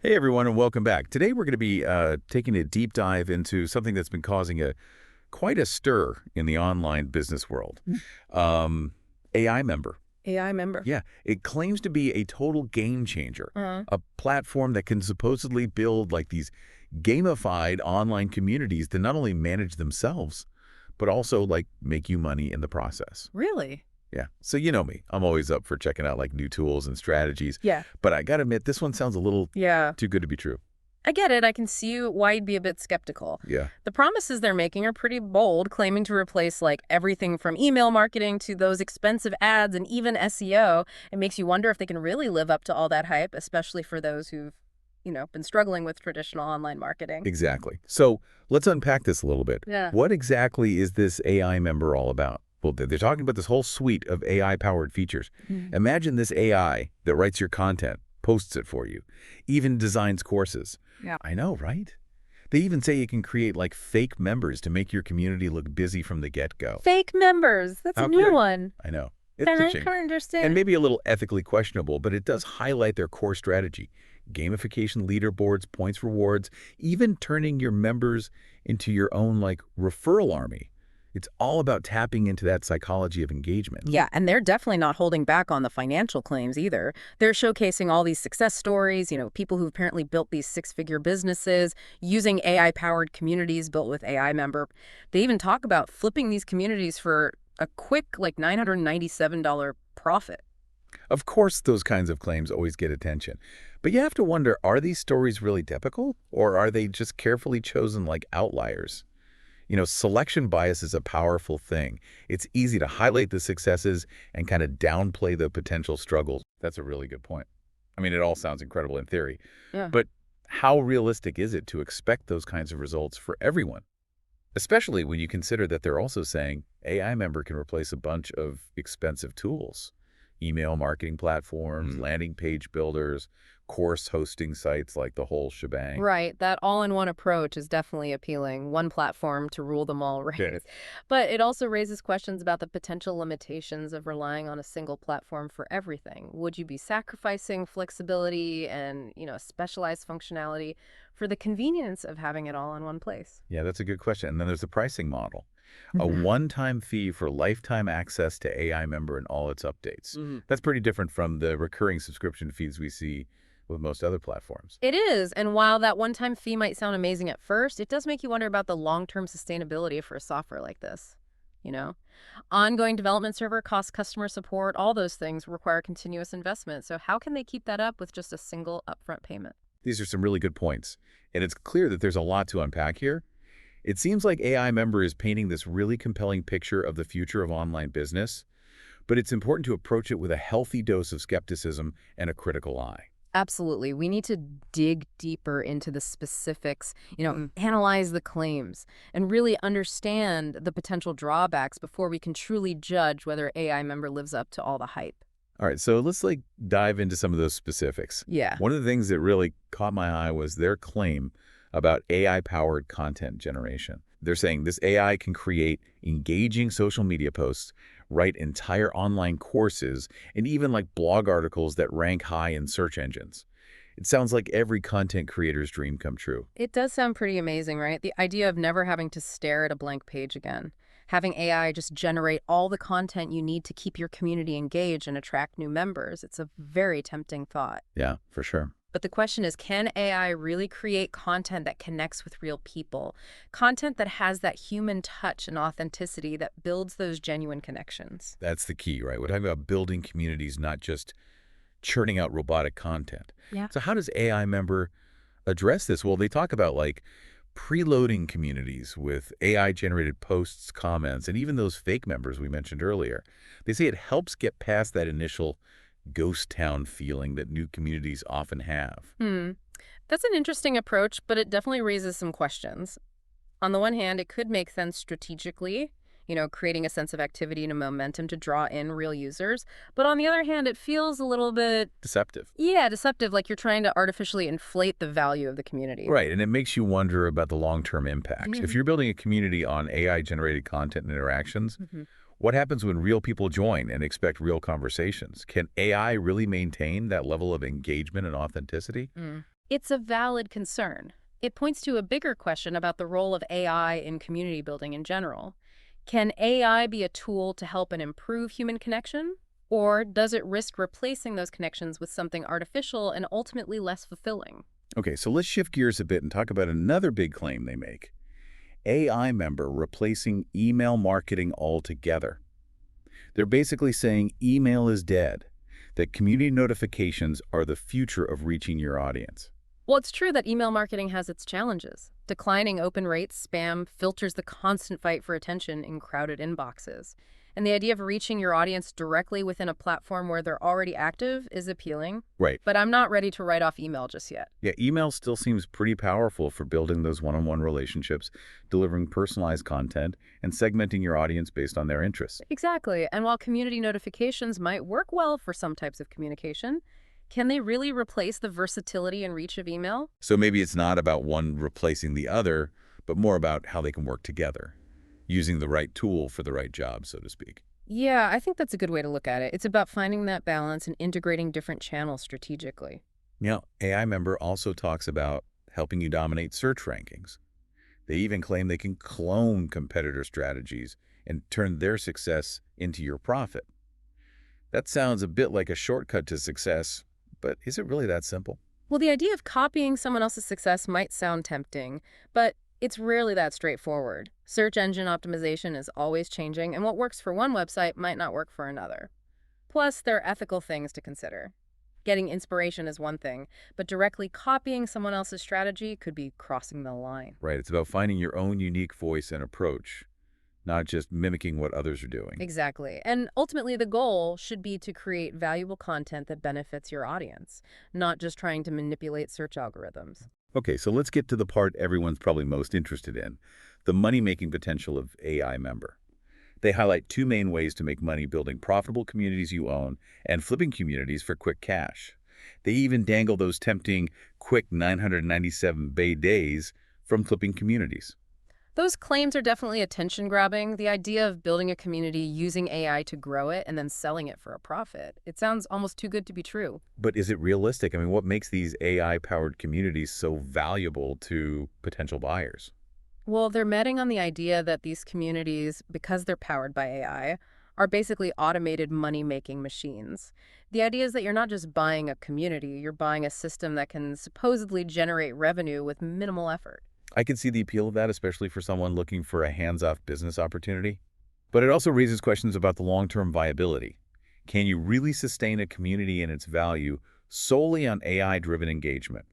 Hey everyone, and welcome back. Today we're going to be taking a deep dive into something that's been causing quite a stir in the online business world. Um, AI member. AI member. Yeah, it claims to be a total game changer, Uh-huh. a platform that can supposedly build like these gamified online communities that not only manage themselves, but also like make you money in the process. Really? Yeah. So you know me. I'm always up for checking out like new tools and strategies. Yeah. But I got to admit, this one sounds a little Yeah. too good to be true. I get it. I can see why you'd be a bit skeptical. Yeah. The promises they're making are pretty bold, claiming to replace like everything from email marketing to those expensive ads and even SEO. It makes you wonder if they can really live up to all that hype, especially for those who've been struggling with traditional online marketing. Exactly. So let's unpack this a little bit. Yeah. What exactly is this AI member all about? Well, they're talking about this whole suite of AI-powered features. Mm. Imagine this AI that writes your content, posts it for you, even designs courses. Yeah. I know, right? They even say you can create like fake members to make your community look busy from the get-go. Fake members. That's How a new good. one. I know. It's And I touching. can't And understand. maybe a little ethically questionable, but it does highlight their core strategy. Gamification leaderboards, points rewards, even turning your members into your own like referral army. It's all about tapping into that psychology of engagement. Yeah, and they're definitely not holding back on the financial claims either. They're showcasing all these success stories, people who apparently built these six-figure businesses using AI-powered communities built with AI member. They even talk about flipping these communities for a quick, like $997 profit. Of course, those kinds of claims always get attention. But you have to wonder, are these stories really typical? Or are they just carefully chosen like outliers? Selection bias is a powerful thing. It's easy to highlight the successes and kind of downplay the potential struggles. That's a really good point. I mean, it all sounds incredible in theory, Yeah. but how realistic is it to expect those kinds of results for everyone? Especially when you consider that they're also saying AI member can replace a bunch of expensive tools, email marketing platforms, landing page builders, course hosting sites, like the whole shebang. Right, that all-in-one approach is definitely appealing, one platform to rule them all, right? Yeah. But it also raises questions about the potential limitations of relying on a single platform for everything. Would you be sacrificing flexibility and specialized functionality for the convenience of having it all in one place? Yeah, that's a good question. And then there's the pricing model. A one-time fee for lifetime access to AI member and all its updates. Mhm. That's pretty different from the recurring subscription fees we see with most other platforms. It is, and while that one-time fee might sound amazing at first, it does make you wonder about the long-term sustainability for a software like this. You know? Ongoing development server costs, customer support, all those things require continuous investment. So how can they keep that up with just a single upfront payment? These are some really good points. And it's clear that there's a lot to unpack here. It seems like AI member is painting this really compelling picture of the future of online business, but it's important to approach it with a healthy dose of skepticism and a critical eye. Absolutely. We need to dig deeper into the specifics, analyze the claims, and really understand the potential drawbacks before we can truly judge whether AI member lives up to all the hype. All right, so let's like dive into some of those specifics. Yeah. One of the things that really caught my eye was their claim about AI-powered content generation. They're saying this AI can create engaging social media posts, write entire online courses, and even like blog articles that rank high in search engines. It sounds like every content creator's dream come true. It does sound pretty amazing, right? The idea of never having to stare at a blank page again. Having AI just generate all the content you need to keep your community engaged and attract new members. It's a very tempting thought. Yeah, for sure. But the question is, can AI really create content that connects with real people? Content that has that human touch and authenticity that builds those genuine connections. That's the key, right? We're talking about building communities, not just churning out robotic content. Yeah. So how does AI member address this? Well, they talk about like preloading communities with AI-generated posts, comments, and even those fake members we mentioned earlier. They say it helps get past that initial ghost town feeling that new communities often have. Hmm. That's an interesting approach, but it definitely raises some questions. On the one hand, it could make sense strategically, creating a sense of activity and a momentum to draw in real users. But on the other hand, it feels a little bit, Deceptive. yeah, deceptive, like you're trying to artificially inflate the value of the community. Right, and it makes you wonder about the long-term impacts. If you're building a community on AI-generated content and interactions, Mhm. what happens when real people join and expect real conversations? Can AI really maintain that level of engagement and authenticity? Mm. It's a valid concern. It points to a bigger question about the role of AI in community building in general. Can AI be a tool to help and improve human connection? Or does it risk replacing those connections with something artificial and ultimately less fulfilling? Okay, so let's shift gears a bit and talk about another big claim they make. AI member replacing email marketing altogether. They're basically saying email is dead, that community notifications are the future of reaching your audience. Well, it's true that email marketing has its challenges. Declining open rates, spam, filters the constant fight for attention in crowded inboxes. And the idea of reaching your audience directly within a platform where they're already active is appealing. Right. But I'm not ready to write off email just yet. Yeah, email still seems pretty powerful for building those one-on-one relationships, delivering personalized content, and segmenting your audience based on their interests. Exactly. And while community notifications might work well for some types of communication, can they really replace the versatility and reach of email? So maybe it's not about one replacing the other, but more about how they can work together, using the right tool for the right job, so to speak. Yeah, I think that's a good way to look at it. It's about finding that balance and integrating different channels strategically. Now, AI Member also talks about helping you dominate search rankings. They even claim they can clone competitor strategies and turn their success into your profit. That sounds a bit like a shortcut to success, but is it really that simple? Well, the idea of copying someone else's success might sound tempting, but it's rarely that straightforward. Search engine optimization is always changing, and what works for one website might not work for another. Plus, there are ethical things to consider. Getting inspiration is one thing, but directly copying someone else's strategy could be crossing the line. Right, it's about finding your own unique voice and approach, not just mimicking what others are doing. Exactly. And ultimately, the goal should be to create valuable content that benefits your audience, not just trying to manipulate search algorithms. Okay, so let's get to the part everyone's probably most interested in, the money-making potential of AI Member. They highlight two main ways to make money building profitable communities you own and flipping communities for quick cash. They even dangle those tempting, quick 997 bay days from flipping communities. Those claims are definitely attention-grabbing. The idea of building a community using AI to grow it and then selling it for a profit. It sounds almost too good to be true. But is it realistic? I mean, what makes these AI-powered communities so valuable to potential buyers? Well, they're betting on the idea that these communities, because they're powered by AI, are basically automated money-making machines. The idea is that you're not just buying a community, you're buying a system that can supposedly generate revenue with minimal effort. I can see the appeal of that, especially for someone looking for a hands-off business opportunity. But it also raises questions about the long-term viability. Can you really sustain a community and its value solely on AI-driven engagement?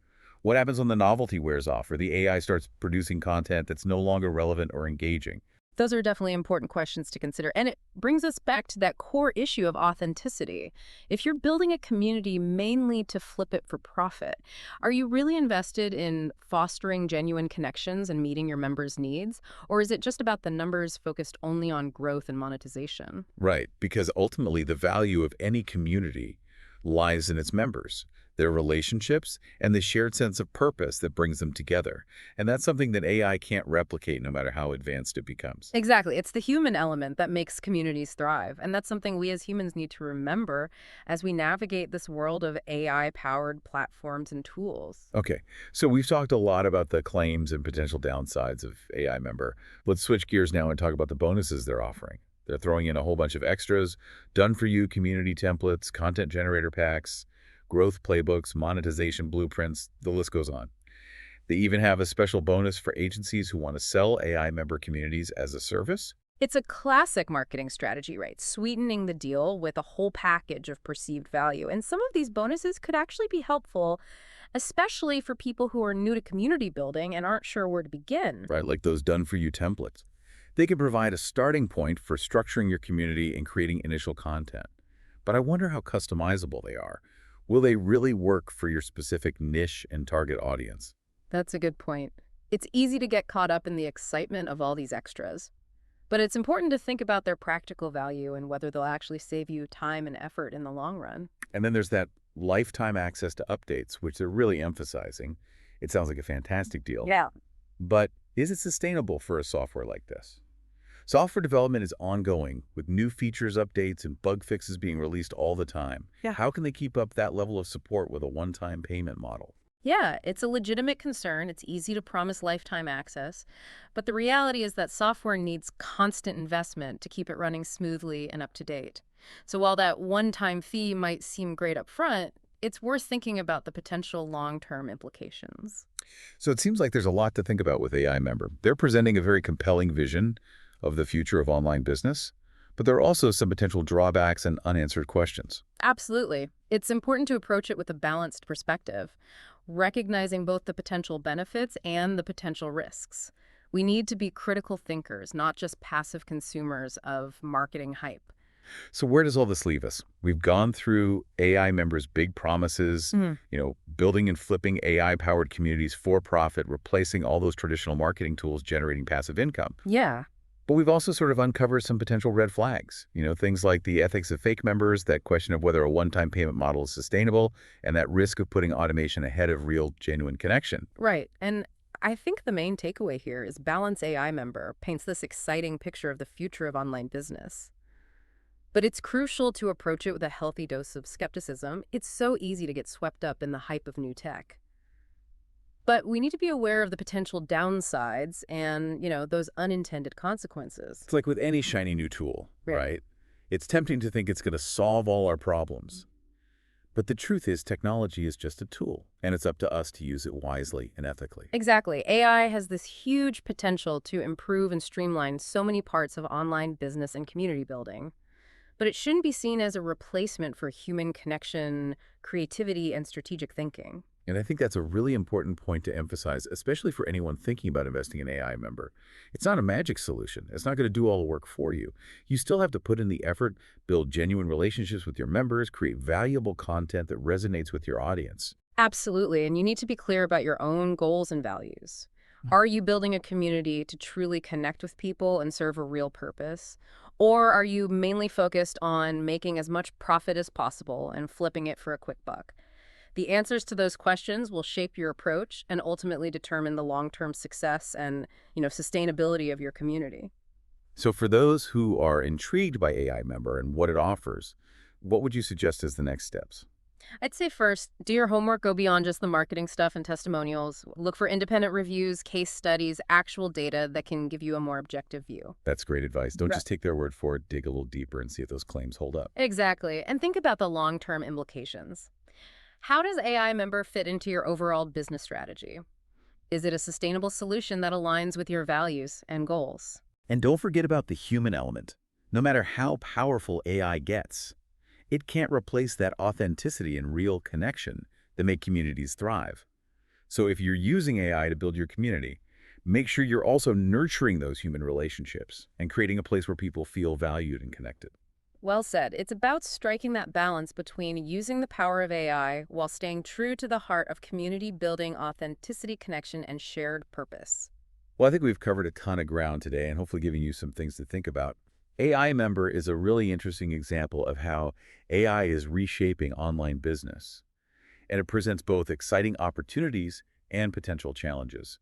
What happens when the novelty wears off or the AI starts producing content that's no longer relevant or engaging? Those are definitely important questions to consider. And it brings us back to that core issue of authenticity. If you're building a community mainly to flip it for profit, are you really invested in fostering genuine connections and meeting your members' needs? Or is it just about the numbers focused only on growth and monetization? Right, because ultimately the value of any community lies in its members, their relationships, and the shared sense of purpose that brings them together. And that's something that AI can't replicate no matter how advanced it becomes. Exactly. It's the human element that makes communities thrive. And that's something we as humans need to remember as we navigate this world of AI-powered platforms and tools. Okay, so we've talked a lot about the claims and potential downsides of AI Member. Let's switch gears now and talk about the bonuses they're offering. They're throwing in a whole bunch of extras, done-for-you community templates, content generator packs, growth playbooks, monetization blueprints, the list goes on. They even have a special bonus for agencies who want to sell AI member communities as a service. It's a classic marketing strategy, right? Sweetening the deal with a whole package of perceived value. And some of these bonuses could actually be helpful, especially for people who are new to community building and aren't sure where to begin. Right, like those done-for-you templates. They can provide a starting point for structuring your community and creating initial content. But I wonder how customizable they are. Will they really work for your specific niche and target audience? That's a good point. It's easy to get caught up in the excitement of all these extras. But it's important to think about their practical value and whether they'll actually save you time and effort in the long run. And then there's that lifetime access to updates, which they're really emphasizing. It sounds like a fantastic deal. Yeah. But is it sustainable for a software like this? Software development is ongoing, with new features, updates, and bug fixes being released all the time. Yeah. How can they keep up that level of support with a one-time payment model? Yeah, it's a legitimate concern. It's easy to promise lifetime access. But the reality is that software needs constant investment to keep it running smoothly and up to date. So while that one-time fee might seem great up front, it's worth thinking about the potential long-term implications. So it seems like there's a lot to think about with AI Member. They're presenting a very compelling vision of the future of online business, but there are also some potential drawbacks and unanswered questions. Absolutely. It's important to approach it with a balanced perspective, recognizing both the potential benefits and the potential risks. We need to be critical thinkers, not just passive consumers of marketing hype. So where does all this leave us? We've gone through AI Member's big promises, Hmm. building and flipping AI-powered communities for profit, replacing all those traditional marketing tools, generating passive income. Yeah. But we've also sort of uncovered some potential red flags, things like the ethics of fake members, that question of whether a one-time payment model is sustainable, and that risk of putting automation ahead of real, genuine connection. Right. And I think the main takeaway here is Balance AI Member paints this exciting picture of the future of online business. But it's crucial to approach it with a healthy dose of skepticism. It's so easy to get swept up in the hype of new tech. But we need to be aware of the potential downsides and, those unintended consequences. It's like with any shiny new tool, Right. right? It's tempting to think it's going to solve all our problems. But the truth is technology is just a tool, and it's up to us to use it wisely and ethically. Exactly. AI has this huge potential to improve and streamline so many parts of online business and community building. But it shouldn't be seen as a replacement for human connection, creativity, and strategic thinking. And I think that's a really important point to emphasize, especially for anyone thinking about investing in AI Member. It's not a magic solution. It's not going to do all the work for you. You still have to put in the effort, build genuine relationships with your members, create valuable content that resonates with your audience. Absolutely. And you need to be clear about your own goals and values. Are you building a community to truly connect with people and serve a real purpose? Or are you mainly focused on making as much profit as possible and flipping it for a quick buck? The answers to those questions will shape your approach and ultimately determine the long-term success and, sustainability of your community. So for those who are intrigued by AI Member and what it offers, what would you suggest as the next steps? I'd say first, do your homework, go beyond just the marketing stuff and testimonials. Look for independent reviews, case studies, actual data that can give you a more objective view. That's great advice. Don't Right. just take their word for it. Dig a little deeper and see if those claims hold up. Exactly. And think about the long-term implications. How does AI Member fit into your overall business strategy? Is it a sustainable solution that aligns with your values and goals? And don't forget about the human element. No matter how powerful AI gets, it can't replace that authenticity and real connection that make communities thrive. So if you're using AI to build your community, make sure you're also nurturing those human relationships and creating a place where people feel valued and connected. Well said. It's about striking that balance between using the power of AI while staying true to the heart of community building, authenticity, connection, and shared purpose. Well, I think we've covered a ton of ground today and hopefully giving you some things to think about. AI Member is a really interesting example of how AI is reshaping online business, and it presents both exciting opportunities and potential challenges.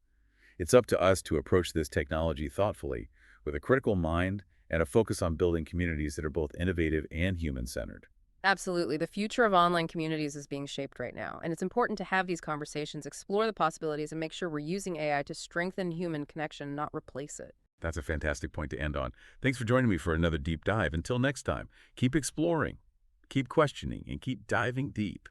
It's up to us to approach this technology thoughtfully, with a critical mind and a focus on building communities that are both innovative and human-centered. Absolutely. The future of online communities is being shaped right now, and it's important to have these conversations, explore the possibilities, and make sure we're using AI to strengthen human connection, not replace it. That's a fantastic point to end on. Thanks for joining me for another deep dive. Until next time, keep exploring, keep questioning, and keep diving deep.